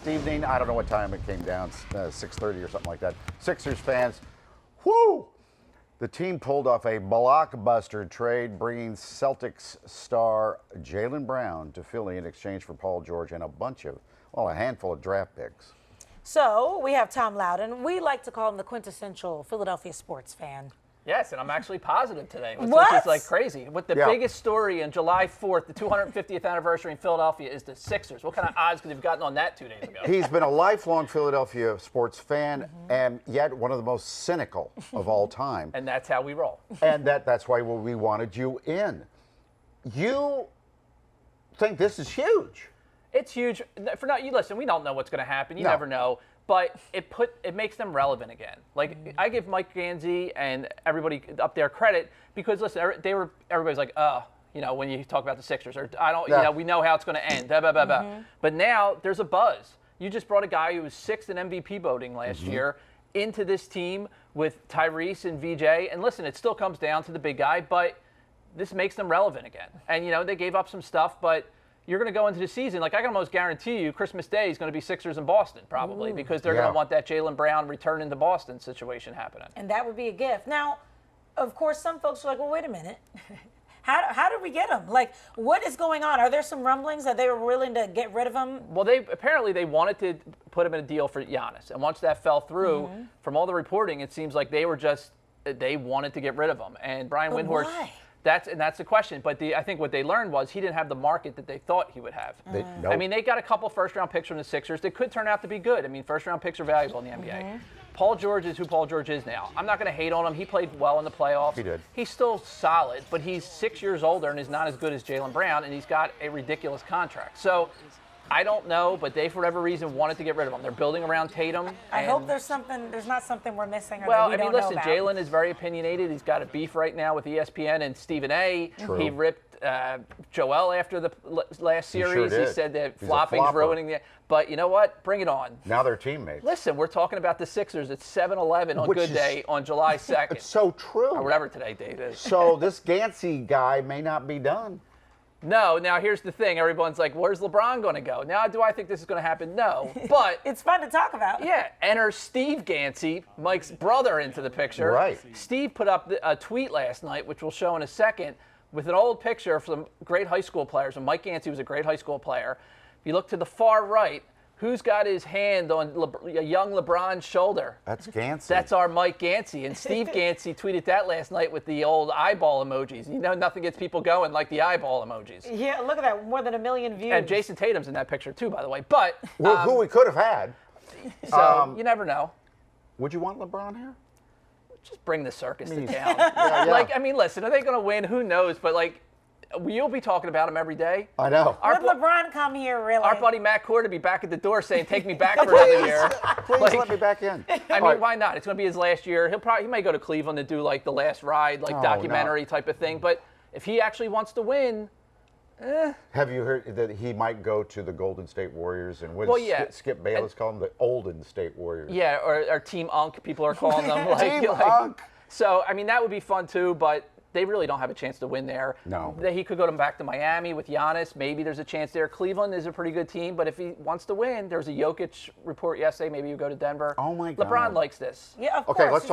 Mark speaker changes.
Speaker 1: Evening, I don't know what time it came down, 6:30 or something like that. Sixers fans, whoo! The team pulled off a blockbuster trade, bringing Celtics star Jaylen Brown to Philly in exchange for Paul George and a handful of draft picks.
Speaker 2: So we have Tom Loudon. We like to call him the quintessential Philadelphia sports fan.
Speaker 3: Yes, and I'm actually positive today, which
Speaker 2: What?
Speaker 3: is like crazy. With the biggest story on July 4th, the 250th anniversary in Philadelphia, is the Sixers. What kind of odds could have gotten on that 2 days ago?
Speaker 1: He's been a lifelong Philadelphia sports fan, and yet one of the most cynical of all time.
Speaker 3: And that's how we roll.
Speaker 1: And that's why we wanted you in. You think this is huge?
Speaker 3: It's huge. For now, you listen. We don't know what's going to happen. You never know. But it makes them relevant again. Like I give Mike Ganzi and everybody up there credit because listen, everybody's like, when you talk about the Sixers, or we know how it's going to end. Blah, blah, blah, blah. But now there's a buzz. You just brought a guy who was 6th in MVP voting last year into this team with Tyrese and VJ. And listen, it still comes down to the big guy, but this makes them relevant again. And they gave up some stuff, but you're going to go into the season, like I can almost guarantee you Christmas Day is going to be Sixers in Boston probably because they're going to want that Jaylen Brown return into Boston situation happening.
Speaker 2: And that would be a gift. Now, of course, some folks are like, well, wait a minute. How did we get him? Like, what is going on? Are there some rumblings that they were willing to get rid of him?
Speaker 3: Well, they wanted to put him in a deal for Giannis. And once that fell through, from all the reporting, it seems like they wanted to get rid of him. And Brian Windhorst.
Speaker 2: Why?
Speaker 3: That's the question. But I think what they learned was he didn't have the market that they thought he would have. I mean, they got a couple first-round picks from the Sixers that could turn out to be good. I mean, first-round picks are valuable in the NBA. Paul George is who Paul George is now. I'm not going to hate on him. He played well in the playoffs.
Speaker 1: He did.
Speaker 3: He's still solid, but he's 6 years older and is not as good as Jaylen Brown, and he's got a ridiculous contract. So I don't know, but they, for whatever reason, wanted to get rid of him. They're building around Tatum.
Speaker 2: I hope there's not something we're missing or
Speaker 3: well,
Speaker 2: that we don't
Speaker 3: listen,
Speaker 2: know about.
Speaker 3: Jaylen is very opinionated. He's got a beef right now with ESPN and Stephen A.
Speaker 1: True.
Speaker 3: He ripped Joel after the last series.
Speaker 1: He
Speaker 3: said that
Speaker 1: He's
Speaker 3: flopping's ruining the. But you know what? Bring it on.
Speaker 1: Now they're teammates.
Speaker 3: Listen, we're talking about the Sixers at 7-Eleven on Good Day on July 2nd.
Speaker 1: It's so true.
Speaker 3: Or whatever today date is.
Speaker 1: So this Ganzi guy may not be done.
Speaker 3: No, now here's the thing. Everyone's like, where's LeBron going to go? Now, do I think this is going to happen? No. But
Speaker 2: it's fun to talk about.
Speaker 3: Yeah, enter Steve Ganzi, Mike's brother, into the picture.
Speaker 1: Right.
Speaker 3: Steve put up a tweet last night, which we'll show in a second, with an old picture of some great high school players. And Mike Ganzi was a great high school player. If you look to the far right, who's got his hand on a young LeBron's shoulder?
Speaker 1: That's Ganzi.
Speaker 3: That's our Mike Ganzi. And Steve Ganzi tweeted that last night with the old eyeball emojis. Nothing gets people going like the eyeball emojis.
Speaker 2: Yeah, look at that. More than 1 million views.
Speaker 3: And Jason Tatum's in that picture too, by the way. But
Speaker 1: who we could have had.
Speaker 3: So you never know.
Speaker 1: Would you want LeBron here?
Speaker 3: Just bring the circus to town. Listen, are they going to win? Who knows? But you'll be talking about him every day.
Speaker 1: I know.
Speaker 2: Would LeBron come here, really?
Speaker 3: Our buddy Matt Cord to be back at the door saying, take me back for another year.
Speaker 1: Please let me back in.
Speaker 3: Why not? It's going to be his last year. He may go to Cleveland and do the last ride, documentary type of thing. But if he actually wants to win,
Speaker 1: Have you heard that he might go to the Golden State Warriors? And Skip Bayless call them the Olden State Warriors.
Speaker 3: Yeah, or Team Unk, people are calling them.
Speaker 1: Team Unk.
Speaker 3: So, that would be fun too, but they really don't have a chance to win there.
Speaker 1: No.
Speaker 3: He could go back to Miami with Giannis. Maybe there's a chance there. Cleveland is a pretty good team, but if he wants to win, there was a Jokic report yesterday. Maybe you go to Denver.
Speaker 1: Oh, my God.
Speaker 3: LeBron likes this.
Speaker 2: Yeah, of course.
Speaker 1: Let's